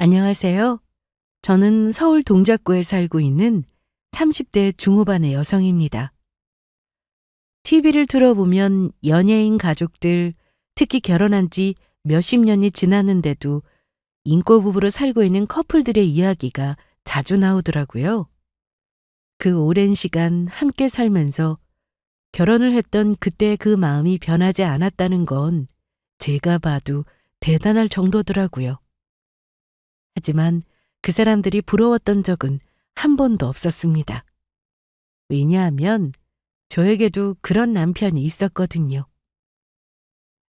안녕하세요. 저는 서울 동작구에 살고 있는 30대 중후반의 여성입니다. TV를 틀어보면 연예인 가족들, 특히 결혼한 지 몇십 년이 지났는데도 인꼬 부부로 살고 있는 커플들의 이야기가 자주 나오더라고요. 그 오랜 시간 함께 살면서 결혼을 했던 그때 그 마음이 변하지 않았다는 건 제가 봐도 대단할 정도더라고요. 하지만 그 사람들이 부러웠던 적은 한 번도 없었습니다. 왜냐하면 저에게도 그런 남편이 있었거든요.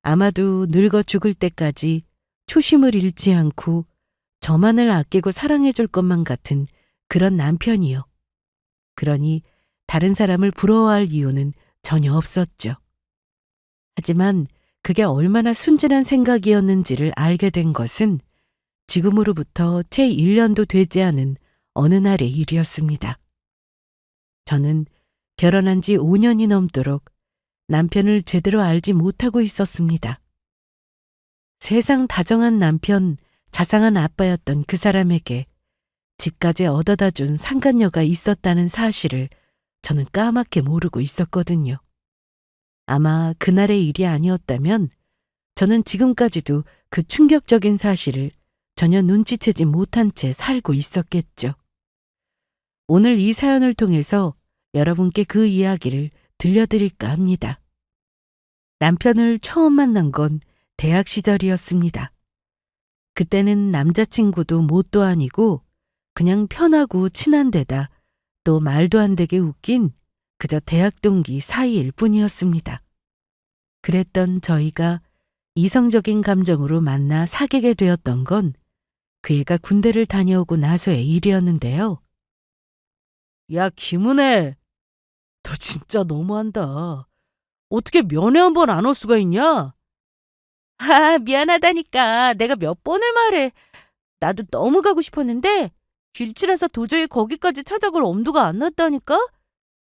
아마도 늙어 죽을 때까지 초심을 잃지 않고 저만을 아끼고 사랑해 줄 것만 같은 그런 남편이요. 그러니 다른 사람을 부러워할 이유는 전혀 없었죠. 하지만 그게 얼마나 순진한 생각이었는지를 알게 된 것은 지금으로부터 채 1년도 되지 않은 어느 날의 일이었습니다. 저는 결혼한 지 5년이 넘도록 남편을 제대로 알지 못하고 있었습니다. 세상 다정한 남편, 자상한 아빠였던 그 사람에게 집까지 얻어다 준 상간녀가 있었다는 사실을 저는 까맣게 모르고 있었거든요. 아마 그날의 일이 아니었다면 저는 지금까지도 그 충격적인 사실을 전혀 눈치채지 못한 채 살고 있었겠죠. 오늘 이 사연을 통해서 여러분께 그 이야기를 들려드릴까 합니다. 남편을 처음 만난 건 대학 시절이었습니다. 그때는 남자친구도 뭣도 아니고 그냥 편하고 친한 데다 또 말도 안 되게 웃긴 그저 대학 동기 사이일 뿐이었습니다. 그랬던 저희가 이성적인 감정으로 만나 사귀게 되었던 건 그 애가 군대를 다녀오고 나서의 일이었는데요. 야, 김은혜, 너 진짜 너무한다. 어떻게 면회 한 번 안 올 수가 있냐? 아, 미안하다니까. 내가 몇 번을 말해. 나도 너무 가고 싶었는데 길치라서 도저히 거기까지 찾아갈 엄두가 안 났다니까?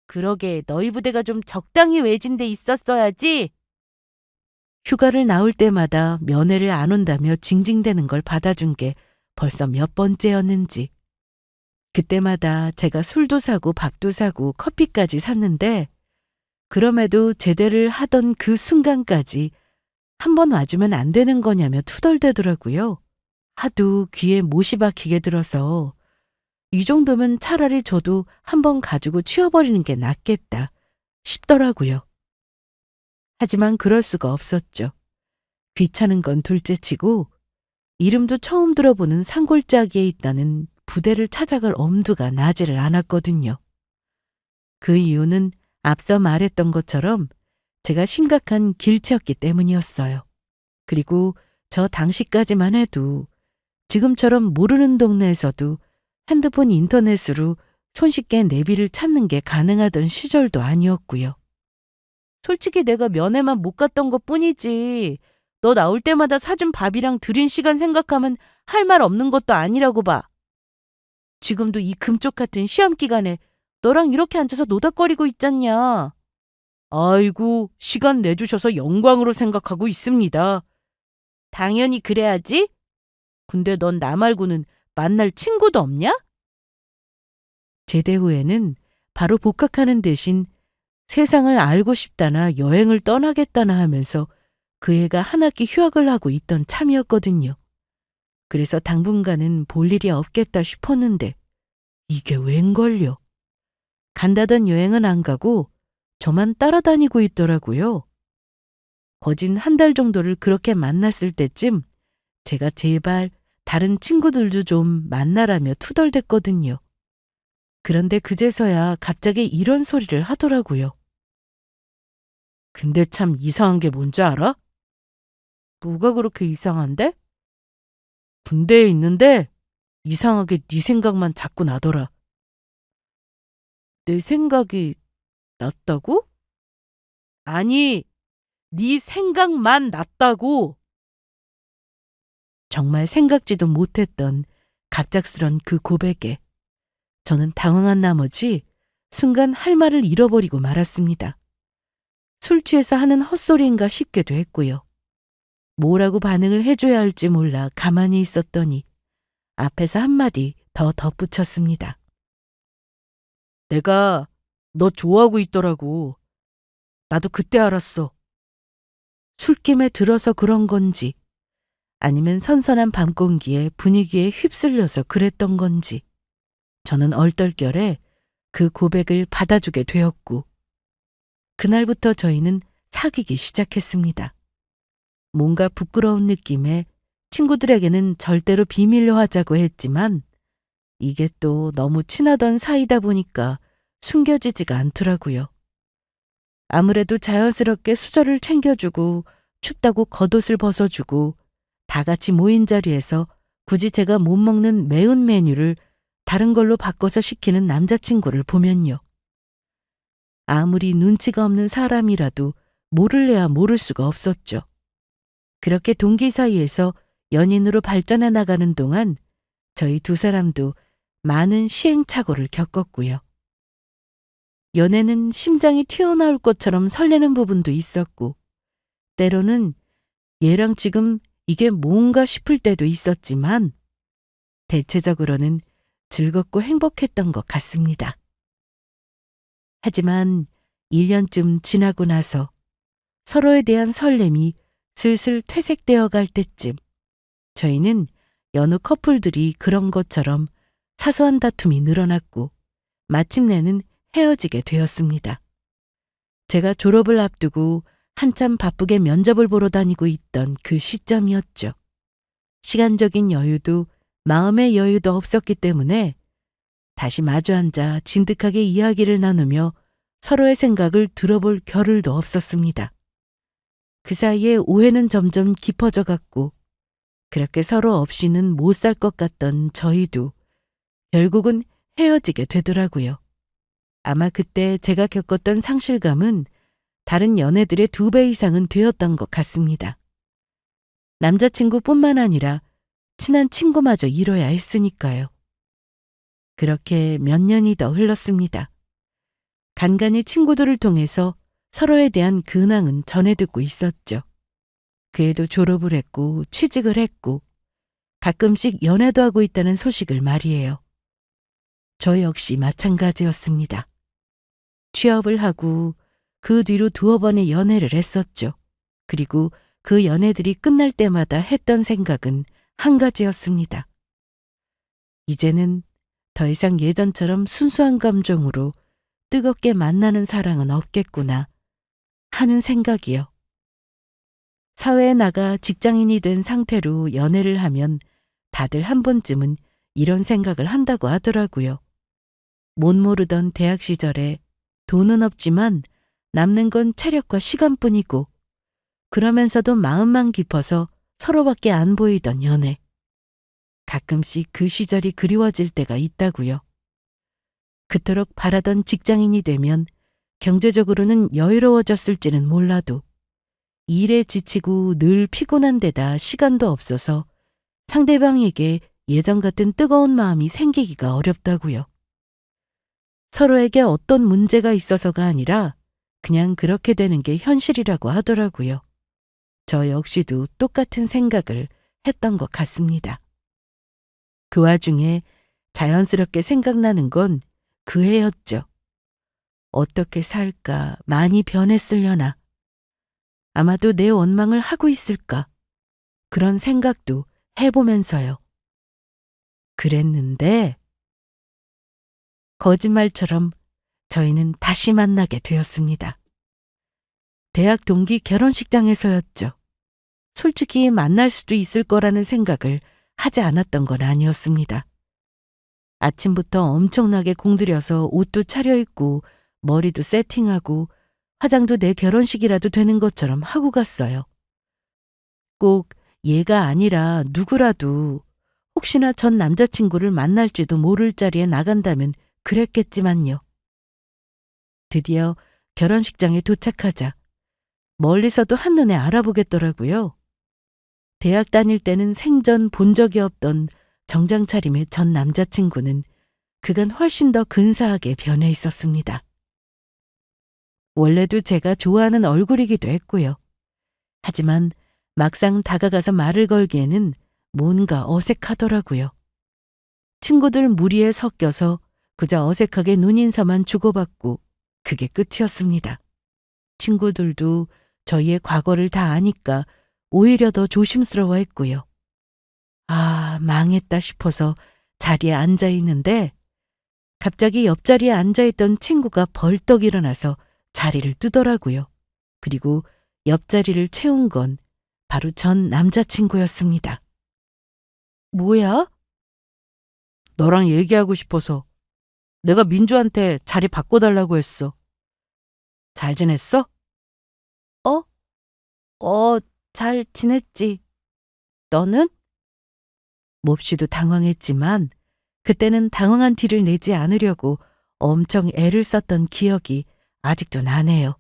그러게 너희 부대가 좀 적당히 외진데 있었어야지. 휴가를 나올 때마다 면회를 안 온다며 징징대는 걸 받아준 게 벌써 몇 번째였는지. 그때마다 제가 술도 사고 밥도 사고 커피까지 샀는데 그럼에도 제대를 하던 그 순간까지 한 번 와주면 안 되는 거냐며 투덜대더라고요. 하도 귀에 못이 박히게 들어서 이 정도면 차라리 저도 한 번 가지고 치워버리는 게 낫겠다 싶더라고요. 하지만 그럴 수가 없었죠. 귀찮은 건 둘째치고 이름도 처음 들어보는 산골짜기에 있다는 부대를 찾아갈 엄두가 나지를 않았거든요. 그 이유는 앞서 말했던 것처럼 제가 심각한 길치였기 때문이었어요. 그리고 저 당시까지만 해도 지금처럼 모르는 동네에서도 핸드폰 인터넷으로 손쉽게 내비를 찾는 게 가능하던 시절도 아니었고요. 솔직히 내가 면회만 못 갔던 것뿐이지 너 나올 때마다 사준 밥이랑 들인 시간 생각하면 할 말 없는 것도 아니라고 봐. 지금도 이 금쪽 같은 시험 기간에 너랑 이렇게 앉아서 노닥거리고 있잖냐. 아이고, 시간 내주셔서 영광으로 생각하고 있습니다. 당연히 그래야지. 근데 넌 나 말고는 만날 친구도 없냐? 제대 후에는 바로 복학하는 대신 세상을 알고 싶다나 여행을 떠나겠다나 하면서 그 애가 한 학기 휴학을 하고 있던 참이었거든요. 그래서 당분간은 볼 일이 없겠다 싶었는데 이게 웬걸요. 간다던 여행은 안 가고 저만 따라다니고 있더라고요. 거진 한 달 정도를 그렇게 만났을 때쯤 제가 제발 다른 친구들도 좀 만나라며 투덜댔거든요. 그런데 그제서야 갑자기 이런 소리를 하더라고요. 근데 참 이상한 게 뭔지 알아? 뭐가 그렇게 이상한데? 군대에 있는데 이상하게 네 생각만 자꾸 나더라. 내 생각이 났다고? 아니, 네 생각만 났다고. 정말 생각지도 못했던 갑작스런 그 고백에 저는 당황한 나머지 순간 할 말을 잃어버리고 말았습니다. 술 취해서 하는 헛소리인가 싶기도 했고요. 뭐라고 반응을 해줘야 할지 몰라 가만히 있었더니 앞에서 한마디 더 덧붙였습니다. 내가 너 좋아하고 있더라고. 나도 그때 알았어. 술김에 들어서 그런 건지 아니면 선선한 밤 공기에 분위기에 휩쓸려서 그랬던 건지 저는 얼떨결에 그 고백을 받아주게 되었고 그날부터 저희는 사귀기 시작했습니다. 뭔가 부끄러운 느낌에 친구들에게는 절대로 비밀로 하자고 했지만 이게 또 너무 친하던 사이다 보니까 숨겨지지가 않더라고요. 아무래도 자연스럽게 수저를 챙겨주고 춥다고 겉옷을 벗어주고 다 같이 모인 자리에서 굳이 제가 못 먹는 매운 메뉴를 다른 걸로 바꿔서 시키는 남자친구를 보면요. 아무리 눈치가 없는 사람이라도 모를래야 모를 수가 없었죠. 그렇게 동기 사이에서 연인으로 발전해 나가는 동안 저희 두 사람도 많은 시행착오를 겪었고요. 연애는 심장이 튀어나올 것처럼 설레는 부분도 있었고 때로는 얘랑 지금 이게 뭔가 싶을 때도 있었지만 대체적으로는 즐겁고 행복했던 것 같습니다. 하지만 1년쯤 지나고 나서 서로에 대한 설렘이 슬슬 퇴색되어 갈 때쯤 저희는 여느 커플들이 그런 것처럼 사소한 다툼이 늘어났고 마침내는 헤어지게 되었습니다. 제가 졸업을 앞두고 한참 바쁘게 면접을 보러 다니고 있던 그 시점이었죠. 시간적인 여유도 마음의 여유도 없었기 때문에 다시 마주 앉아 진득하게 이야기를 나누며 서로의 생각을 들어볼 겨를도 없었습니다. 그 사이에 오해는 점점 깊어져 갔고 그렇게 서로 없이는 못 살 것 같던 저희도 결국은 헤어지게 되더라고요. 아마 그때 제가 겪었던 상실감은 다른 연애들의 2배 이상은 되었던 것 같습니다. 남자친구뿐만 아니라 친한 친구마저 잃어야 했으니까요. 그렇게 몇 년이 더 흘렀습니다. 간간히 친구들을 통해서 서로에 대한 근황은 전해 듣고 있었죠. 그애도 졸업을 했고 취직을 했고 가끔씩 연애도 하고 있다는 소식을 말이에요. 저 역시 마찬가지였습니다. 취업을 하고 그 뒤로 2번의 연애를 했었죠. 그리고 그 연애들이 끝날 때마다 했던 생각은 한 가지였습니다. 이제는 더 이상 예전처럼 순수한 감정으로 뜨겁게 만나는 사랑은 없겠구나 하는 생각이요. 사회에 나가 직장인이 된 상태로 연애를 하면 다들 한 번쯤은 이런 생각을 한다고 하더라고요. 못 모르던 대학 시절에 돈은 없지만 남는 건 체력과 시간뿐이고 그러면서도 마음만 깊어서 서로밖에 안 보이던 연애. 가끔씩 그 시절이 그리워질 때가 있다고요. 그토록 바라던 직장인이 되면 경제적으로는 여유로워졌을지는 몰라도 일에 지치고 늘 피곤한 데다 시간도 없어서 상대방에게 예전 같은 뜨거운 마음이 생기기가 어렵다고요. 서로에게 어떤 문제가 있어서가 아니라 그냥 그렇게 되는 게 현실이라고 하더라고요. 저 역시도 똑같은 생각을 했던 것 같습니다. 그 와중에 자연스럽게 생각나는 건 그 해였죠. 어떻게 살까 많이 변했으려나. 아마도 내 원망을 하고 있을까. 그런 생각도 해보면서요. 그랬는데 거짓말처럼 저희는 다시 만나게 되었습니다. 대학 동기 결혼식장에서였죠. 솔직히 만날 수도 있을 거라는 생각을 하지 않았던 건 아니었습니다. 아침부터 엄청나게 공들여서 옷도 차려입고 머리도 세팅하고 화장도 내 결혼식이라도 되는 것처럼 하고 갔어요. 꼭 얘가 아니라 누구라도 혹시나 전 남자친구를 만날지도 모를 자리에 나간다면 그랬겠지만요. 드디어 결혼식장에 도착하자 멀리서도 한눈에 알아보겠더라고요. 대학 다닐 때는 생전 본 적이 없던 정장 차림의 전 남자친구는 그간 훨씬 더 근사하게 변해 있었습니다. 원래도 제가 좋아하는 얼굴이기도 했고요. 하지만 막상 다가가서 말을 걸기에는 뭔가 어색하더라고요. 친구들 무리에 섞여서 그저 어색하게 눈인사만 주고받고 그게 끝이었습니다. 친구들도 저희의 과거를 다 아니까 오히려 더 조심스러워했고요. 아, 망했다 싶어서 자리에 앉아 있는데 갑자기 옆자리에 앉아있던 친구가 벌떡 일어나서 자리를 뜨더라고요. 그리고 옆자리를 채운 건 바로 전 남자친구였습니다. 뭐야? 너랑 얘기하고 싶어서. 내가 민주한테 자리 바꿔달라고 했어. 잘 지냈어? 어? 잘 지냈지. 너는? 몹시도 당황했지만 그때는 당황한 티를 내지 않으려고 엄청 애를 썼던 기억이 아직도 나네요.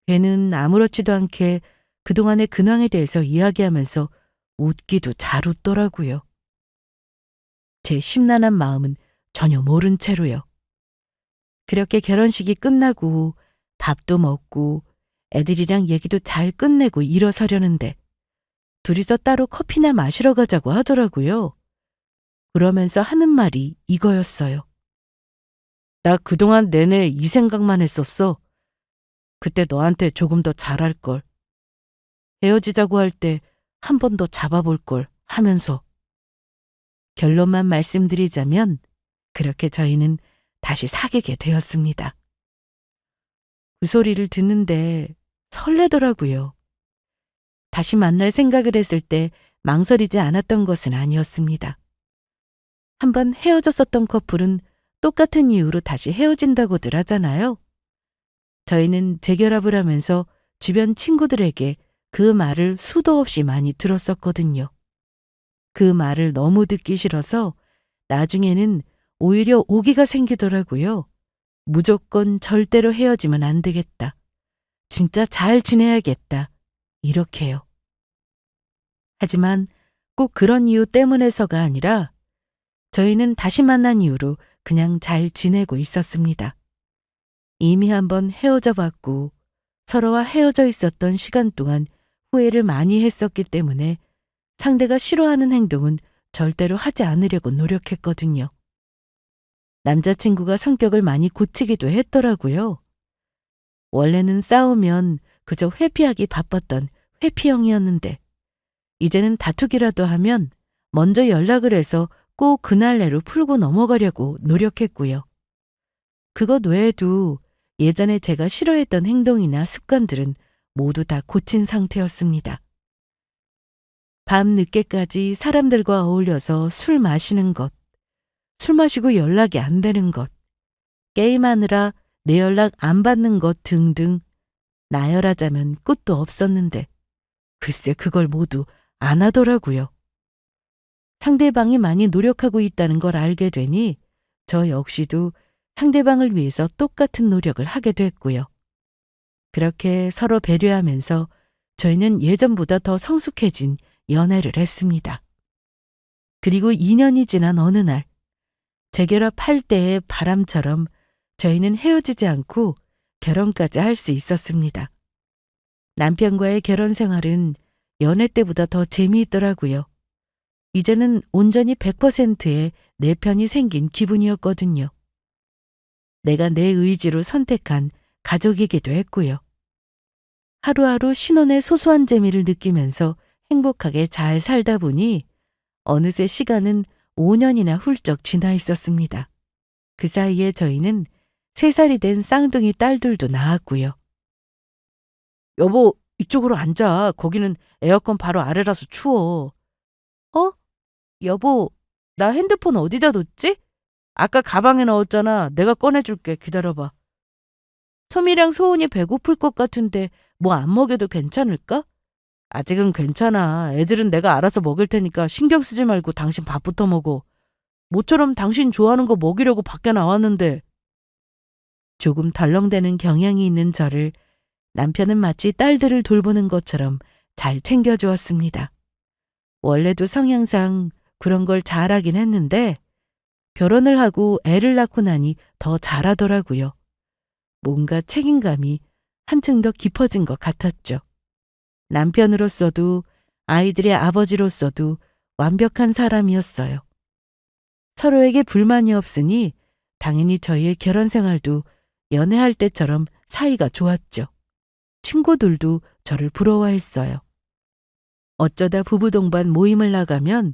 걔는 아무렇지도 않게 그동안의 근황에 대해서 이야기하면서 웃기도 잘 웃더라고요. 제 심란한 마음은 전혀 모른 채로요. 그렇게 결혼식이 끝나고 밥도 먹고 애들이랑 얘기도 잘 끝내고 일어서려는데 둘이서 따로 커피나 마시러 가자고 하더라고요. 그러면서 하는 말이 이거였어요. 나 그동안 내내 이 생각만 했었어. 그때 너한테 조금 더 잘할걸. 헤어지자고 할 때 한 번 더 잡아볼걸 하면서. 결론만 말씀드리자면 그렇게 저희는 다시 사귀게 되었습니다. 그 소리를 듣는데 설레더라고요. 다시 만날 생각을 했을 때 망설이지 않았던 것은 아니었습니다. 한번 헤어졌었던 커플은 똑같은 이유로 다시 헤어진다고들 하잖아요. 저희는 재결합을 하면서 주변 친구들에게 그 말을 수도 없이 많이 들었었거든요. 그 말을 너무 듣기 싫어서 나중에는 오히려 오기가 생기더라고요. 무조건 절대로 헤어지면 안 되겠다. 진짜 잘 지내야겠다. 이렇게요. 하지만 꼭 그런 이유 때문에서가 아니라 저희는 다시 만난 이후로 그냥 잘 지내고 있었습니다. 이미 한번 헤어져 봤고 서로와 헤어져 있었던 시간 동안 후회를 많이 했었기 때문에 상대가 싫어하는 행동은 절대로 하지 않으려고 노력했거든요. 남자친구가 성격을 많이 고치기도 했더라고요. 원래는 싸우면 그저 회피하기 바빴던 회피형이었는데 이제는 다투기라도 하면 먼저 연락을 해서 꼭 그날 내로 풀고 넘어가려고 노력했고요. 그것 외에도 예전에 제가 싫어했던 행동이나 습관들은 모두 다 고친 상태였습니다. 밤 늦게까지 사람들과 어울려서 술 마시는 것, 술 마시고 연락이 안 되는 것, 게임하느라 내 연락 안 받는 것 등등 나열하자면 끝도 없었는데 글쎄 그걸 모두 안 하더라고요. 상대방이 많이 노력하고 있다는 걸 알게 되니 저 역시도 상대방을 위해서 똑같은 노력을 하게 됐고요. 그렇게 서로 배려하면서 저희는 예전보다 더 성숙해진 연애를 했습니다. 그리고 2년이 지난 어느 날 재결합할 때의 바람처럼 저희는 헤어지지 않고 결혼까지 할 수 있었습니다. 남편과의 결혼 생활은 연애 때보다 더 재미있더라고요. 이제는 온전히 100%의 내 편이 생긴 기분이었거든요. 내가 내 의지로 선택한 가족이기도 했고요. 하루하루 신혼의 소소한 재미를 느끼면서 행복하게 잘 살다 보니 어느새 시간은 5년이나 훌쩍 지나 있었습니다. 그 사이에 저희는 3살이 된 쌍둥이 딸들도 낳았고요. 여보, 이쪽으로 앉아. 거기는 에어컨 바로 아래라서 추워. 어? 여보, 나 핸드폰 어디다 뒀지? 아까 가방에 넣었잖아. 내가 꺼내줄게. 기다려봐. 소미랑 소은이 배고플 것 같은데 뭐 안 먹여도 괜찮을까? 아직은 괜찮아. 애들은 내가 알아서 먹일 테니까 신경 쓰지 말고 당신 밥부터 먹어. 모처럼 당신 좋아하는 거 먹이려고 밖에 나왔는데. 조금 덜렁대는 경향이 있는 저를 남편은 마치 딸들을 돌보는 것처럼 잘 챙겨주었습니다. 원래도 성향상 그런 걸 잘하긴 했는데 결혼을 하고 애를 낳고 나니 더 잘하더라고요. 뭔가 책임감이 한층 더 깊어진 것 같았죠. 남편으로서도 아이들의 아버지로서도 완벽한 사람이었어요. 서로에게 불만이 없으니 당연히 저희의 결혼 생활도 연애할 때처럼 사이가 좋았죠. 친구들도 저를 부러워했어요. 어쩌다 부부 동반 모임을 나가면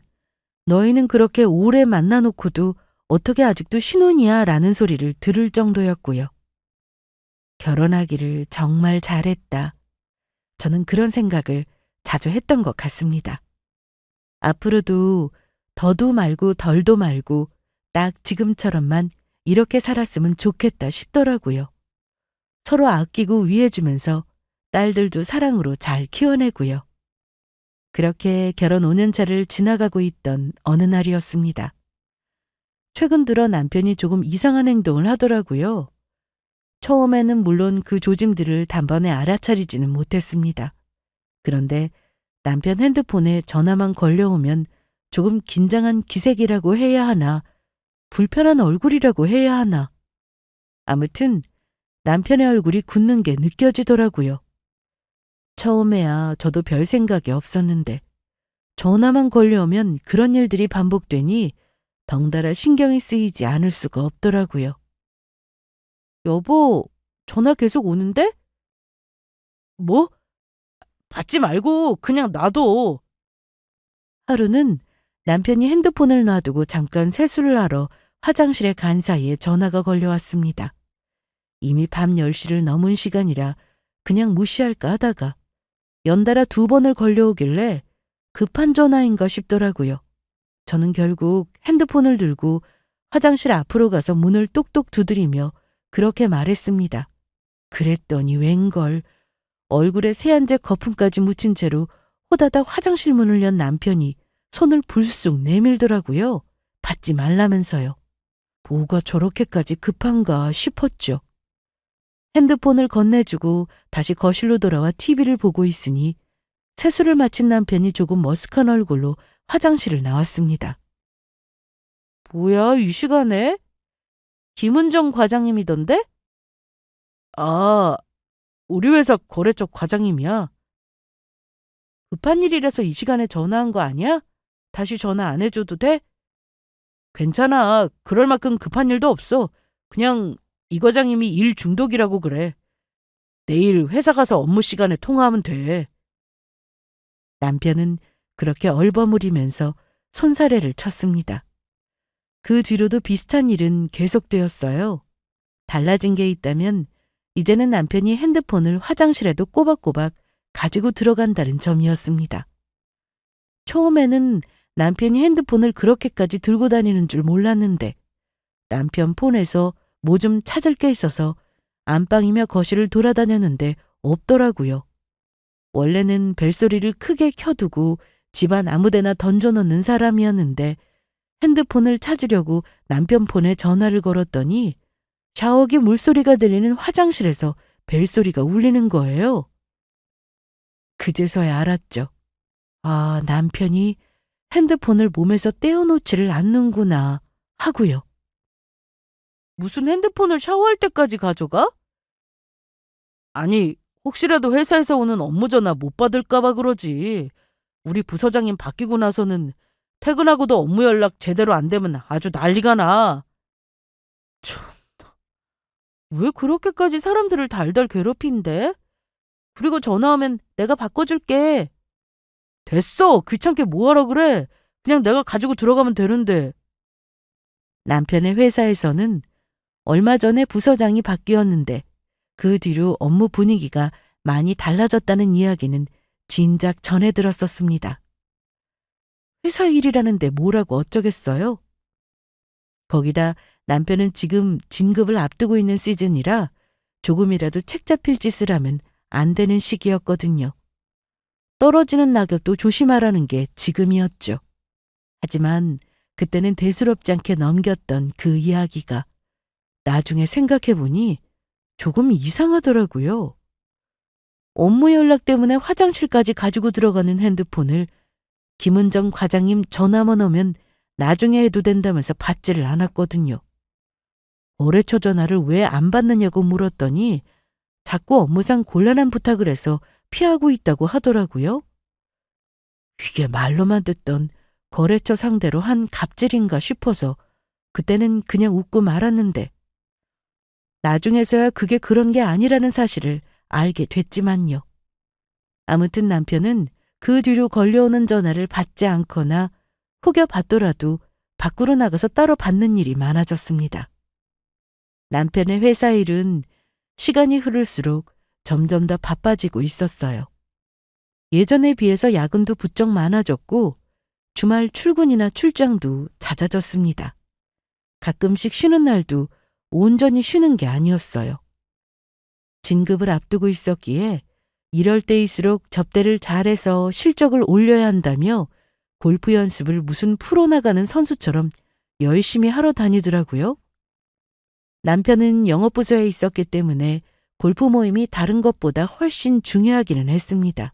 너희는 그렇게 오래 만나놓고도 어떻게 아직도 신혼이야 라는 소리를 들을 정도였고요. 결혼하기를 정말 잘했다. 저는 그런 생각을 자주 했던 것 같습니다. 앞으로도 더도 말고 덜도 말고 딱 지금처럼만 이렇게 살았으면 좋겠다 싶더라고요. 서로 아끼고 위해주면서 딸들도 사랑으로 잘 키워내고요. 그렇게 결혼 5년차를 지나가고 있던 어느 날이었습니다. 최근 들어 남편이 조금 이상한 행동을 하더라고요. 처음에는 물론 그 조짐들을 단번에 알아차리지는 못했습니다. 그런데 남편 핸드폰에 전화만 걸려오면 조금 긴장한 기색이라고 해야 하나, 불편한 얼굴이라고 해야 하나. 아무튼 남편의 얼굴이 굳는 게 느껴지더라고요. 처음에야 저도 별 생각이 없었는데 전화만 걸려오면 그런 일들이 반복되니 덩달아 신경이 쓰이지 않을 수가 없더라고요. 여보, 전화 계속 오는데? 뭐? 받지 말고 그냥 놔둬. 하루는 남편이 핸드폰을 놔두고 잠깐 세수를 하러 화장실에 간 사이에 전화가 걸려왔습니다. 이미 밤 10시를 넘은 시간이라 그냥 무시할까 하다가 연달아 2번을 걸려오길래 급한 전화인가 싶더라고요. 저는 결국 핸드폰을 들고 화장실 앞으로 가서 문을 똑똑 두드리며 그렇게 말했습니다. 그랬더니 웬걸 얼굴에 세안제 거품까지 묻힌 채로 호다닥 화장실 문을 연 남편이 손을 불쑥 내밀더라고요. 받지 말라면서요. 뭐가 저렇게까지 급한가 싶었죠. 핸드폰을 건네주고 다시 거실로 돌아와 TV를 보고 있으니 세수를 마친 남편이 조금 머쓱한 얼굴로 화장실을 나왔습니다. 뭐야, 이 시간에? 김은정 과장님이던데? 아, 우리 회사 거래처 과장님이야. 급한 일이라서 이 시간에 전화한 거 아니야? 다시 전화 안 해줘도 돼? 괜찮아. 그럴 만큼 급한 일도 없어. 그냥 이 과장님이 일 중독이라고 그래. 내일 회사 가서 업무 시간에 통화하면 돼. 남편은 그렇게 얼버무리면서 손사래를 쳤습니다. 그 뒤로도 비슷한 일은 계속되었어요. 달라진 게 있다면 이제는 남편이 핸드폰을 화장실에도 꼬박꼬박 가지고 들어간다는 점이었습니다. 처음에는 남편이 핸드폰을 그렇게까지 들고 다니는 줄 몰랐는데 남편 폰에서 뭐 좀 찾을 게 있어서 안방이며 거실을 돌아다녔는데 없더라고요. 원래는 벨소리를 크게 켜두고 집안 아무데나 던져놓는 사람이었는데 핸드폰을 찾으려고 남편 폰에 전화를 걸었더니 샤워기 물소리가 들리는 화장실에서 벨소리가 울리는 거예요. 그제서야 알았죠. 아, 남편이 핸드폰을 몸에서 떼어놓지를 않는구나 하고요. 무슨 핸드폰을 샤워할 때까지 가져가? 아니, 혹시라도 회사에서 오는 업무 전화 못 받을까 봐 그러지. 우리 부서장님 바뀌고 나서는 퇴근하고도 업무 연락 제대로 안 되면 아주 난리가 나. 참, 왜 그렇게까지 사람들을 달달 괴롭힌대? 그리고 전화하면 내가 바꿔줄게. 됐어. 귀찮게 뭐하러 그래. 그냥 내가 가지고 들어가면 되는데. 남편의 회사에서는 얼마 전에 부서장이 바뀌었는데 그 뒤로 업무 분위기가 많이 달라졌다는 이야기는 진작 전해 들었었습니다. 회사 일이라는데 뭐라고 어쩌겠어요? 거기다 남편은 지금 진급을 앞두고 있는 시즌이라 조금이라도 책 잡힐 짓을 하면 안 되는 시기였거든요. 떨어지는 낙엽도 조심하라는 게 지금이었죠. 하지만 그때는 대수롭지 않게 넘겼던 그 이야기가 나중에 생각해보니 조금 이상하더라고요. 업무 연락 때문에 화장실까지 가지고 들어가는 핸드폰을 김은정 과장님 전화만 오면 나중에 해도 된다면서 받지를 않았거든요. 거래처 전화를 왜 안 받느냐고 물었더니 자꾸 업무상 곤란한 부탁을 해서 피하고 있다고 하더라고요. 이게 말로만 듣던 거래처 상대로 한 갑질인가 싶어서 그때는 그냥 웃고 말았는데 나중에서야 그게 그런 게 아니라는 사실을 알게 됐지만요. 아무튼 남편은 그 뒤로 걸려오는 전화를 받지 않거나 혹여 받더라도 밖으로 나가서 따로 받는 일이 많아졌습니다. 남편의 회사 일은 시간이 흐를수록 점점 더 바빠지고 있었어요. 예전에 비해서 야근도 부쩍 많아졌고 주말 출근이나 출장도 잦아졌습니다. 가끔씩 쉬는 날도 온전히 쉬는 게 아니었어요. 진급을 앞두고 있었기에 이럴 때일수록 접대를 잘해서 실적을 올려야 한다며 골프 연습을 무슨 프로 나가는 선수처럼 열심히 하러 다니더라고요. 남편은 영업부서에 있었기 때문에 골프 모임이 다른 것보다 훨씬 중요하기는 했습니다.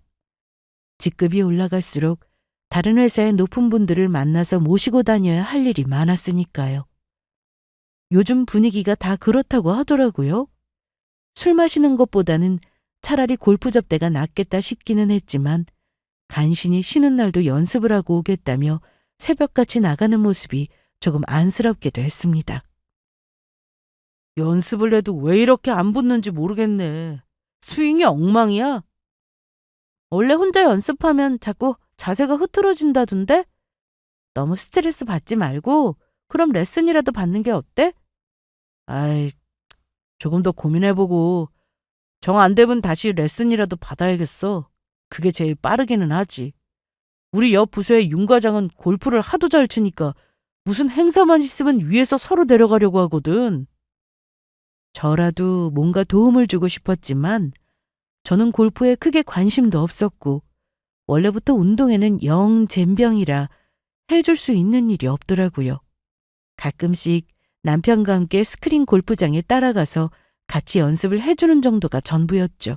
직급이 올라갈수록 다른 회사의 높은 분들을 만나서 모시고 다녀야 할 일이 많았으니까요. 요즘 분위기가 다 그렇다고 하더라고요. 술 마시는 것보다는 차라리 골프 접대가 낫겠다 싶기는 했지만 간신히 쉬는 날도 연습을 하고 오겠다며 새벽같이 나가는 모습이 조금 안쓰럽기도 했습니다. 연습을 해도 왜 이렇게 안 붙는지 모르겠네. 스윙이 엉망이야. 원래 혼자 연습하면 자꾸 자세가 흐트러진다던데? 너무 스트레스 받지 말고 그럼 레슨이라도 받는 게 어때? 아이, 조금 더 고민해보고 정 안 되면 다시 레슨이라도 받아야겠어. 그게 제일 빠르기는 하지. 우리 옆 부서의 윤 과장은 골프를 하도 잘 치니까 무슨 행사만 있으면 위에서 서로 데려가려고 하거든. 저라도 뭔가 도움을 주고 싶었지만 저는 골프에 크게 관심도 없었고 원래부터 운동에는 영 젬병이라 해줄 수 있는 일이 없더라고요. 가끔씩 남편과 함께 스크린 골프장에 따라가서 같이 연습을 해주는 정도가 전부였죠.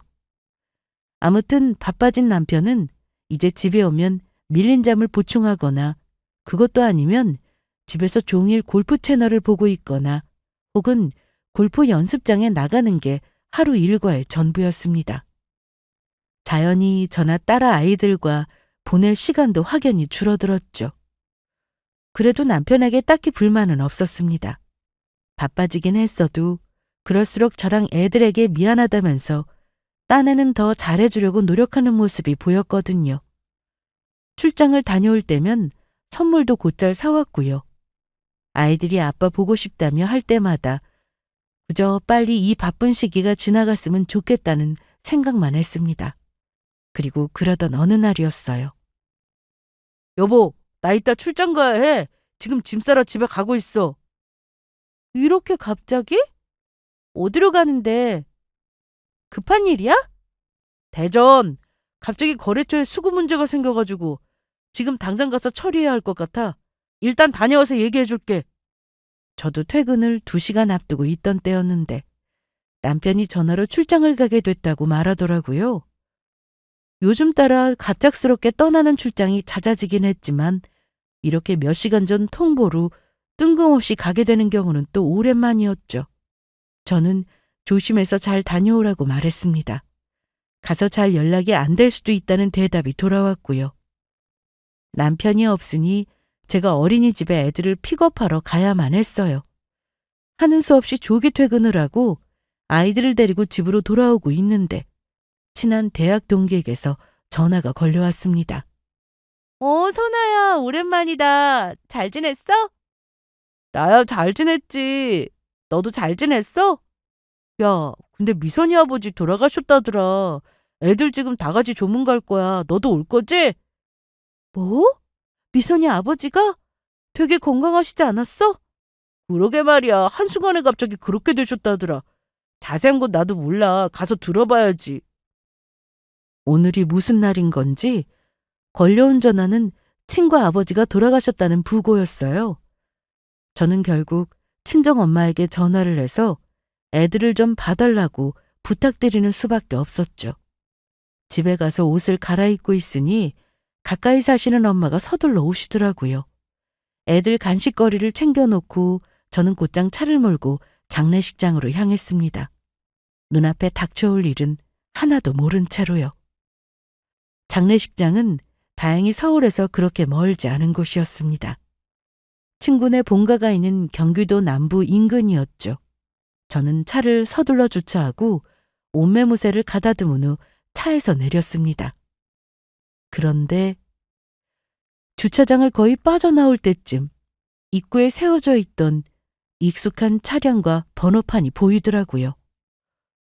아무튼 바빠진 남편은 이제 집에 오면 밀린 잠을 보충하거나 그것도 아니면 집에서 종일 골프 채널을 보고 있거나 혹은 골프 연습장에 나가는 게 하루 일과의 전부였습니다. 자연히 저나 딸아 아이들과 보낼 시간도 확연히 줄어들었죠. 그래도 남편에게 딱히 불만은 없었습니다. 바빠지긴 했어도 그럴수록 저랑 애들에게 미안하다면서 딴에는 더 잘해주려고 노력하는 모습이 보였거든요. 출장을 다녀올 때면 선물도 곧잘 사왔고요. 아이들이 아빠 보고 싶다며 할 때마다 그저 빨리 이 바쁜 시기가 지나갔으면 좋겠다는 생각만 했습니다. 그리고 그러던 어느 날이었어요. 여보, 나 이따 출장 가야 해. 지금 짐 싸러 집에 가고 있어. 이렇게 갑자기? 어디로 가는데? 급한 일이야? 대전. 갑자기 거래처에 수구 문제가 생겨가지고 지금 당장 가서 처리해야 할 것 같아. 일단 다녀와서 얘기해 줄게. 저도 퇴근을 2시간 앞두고 있던 때였는데 남편이 전화로 출장을 가게 됐다고 말하더라고요. 요즘 따라 갑작스럽게 떠나는 출장이 잦아지긴 했지만 이렇게 몇 시간 전 통보로 뜬금없이 가게 되는 경우는 또 오랜만이었죠. 저는 조심해서 잘 다녀오라고 말했습니다. 가서 잘 연락이 안 될 수도 있다는 대답이 돌아왔고요. 남편이 없으니 제가 어린이집에 애들을 픽업하러 가야만 했어요. 하는 수 없이 조기 퇴근을 하고 아이들을 데리고 집으로 돌아오고 있는데 친한 대학 동기에게서 전화가 걸려왔습니다. 선아야, 오랜만이다. 잘 지냈어? 나야 잘 지냈지. 너도 잘 지냈어? 야, 근데 미선이 아버지 돌아가셨다더라. 애들 지금 다 같이 조문 갈 거야. 너도 올 거지? 뭐? 미선이 아버지가? 되게 건강하시지 않았어? 그러게 말이야. 한순간에 갑자기 그렇게 되셨다더라. 자세한 건 나도 몰라. 가서 들어봐야지. 오늘이 무슨 날인 건지 걸려온 전화는 친구 아버지가 돌아가셨다는 부고였어요. 저는 결국 친정엄마에게 전화를 해서 애들을 좀 봐달라고 부탁드리는 수밖에 없었죠. 집에 가서 옷을 갈아입고 있으니 가까이 사시는 엄마가 서둘러 오시더라고요. 애들 간식거리를 챙겨놓고 저는 곧장 차를 몰고 장례식장으로 향했습니다. 눈앞에 닥쳐올 일은 하나도 모른 채로요. 장례식장은 다행히 서울에서 그렇게 멀지 않은 곳이었습니다. 친구네 본가가 있는 경기도 남부 인근이었죠. 저는 차를 서둘러 주차하고 옷매무새를 가다듬은 후 차에서 내렸습니다. 그런데 주차장을 거의 빠져나올 때쯤 입구에 세워져 있던 익숙한 차량과 번호판이 보이더라고요.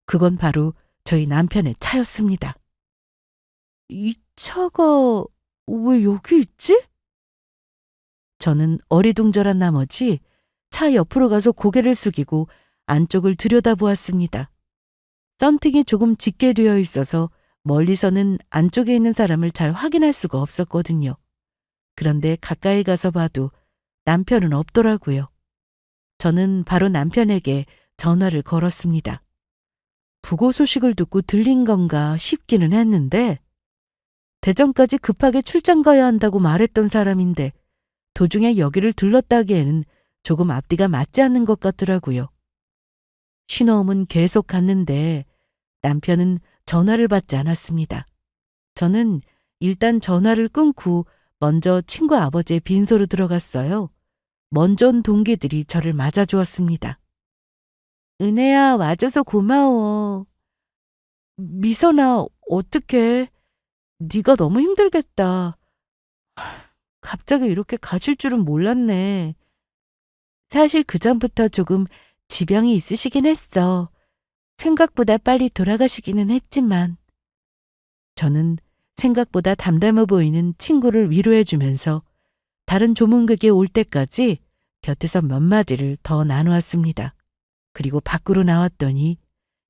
그건 바로 저희 남편의 차였습니다. 이 차가 왜 여기 있지? 저는 어리둥절한 나머지 차 옆으로 가서 고개를 숙이고 안쪽을 들여다보았습니다. 썬팅이 조금 짙게 되어 있어서 멀리서는 안쪽에 있는 사람을 잘 확인할 수가 없었거든요. 그런데 가까이 가서 봐도 남편은 없더라고요. 저는 바로 남편에게 전화를 걸었습니다. 부고 소식을 듣고 들린 건가 싶기는 했는데 대전까지 급하게 출장 가야 한다고 말했던 사람인데 도중에 여기를 들렀다기에는 조금 앞뒤가 맞지 않는 것 같더라고요. 신호음은 계속 갔는데 남편은 전화를 받지 않았습니다. 저는 일단 전화를 끊고 먼저 친구 아버지의 빈소로 들어갔어요. 먼저 온 동기들이 저를 맞아주었습니다. 은혜야, 와줘서 고마워. 미선아, 어떡해. 네가 너무 힘들겠다. 갑자기 이렇게 가실 줄은 몰랐네. 사실 그전부터 조금 지병이 있으시긴 했어. 생각보다 빨리 돌아가시기는 했지만. 저는 생각보다 담담해 보이는 친구를 위로해주면서 다른 조문객이 올 때까지 곁에서 몇 마디를 더 나누었습니다. 그리고 밖으로 나왔더니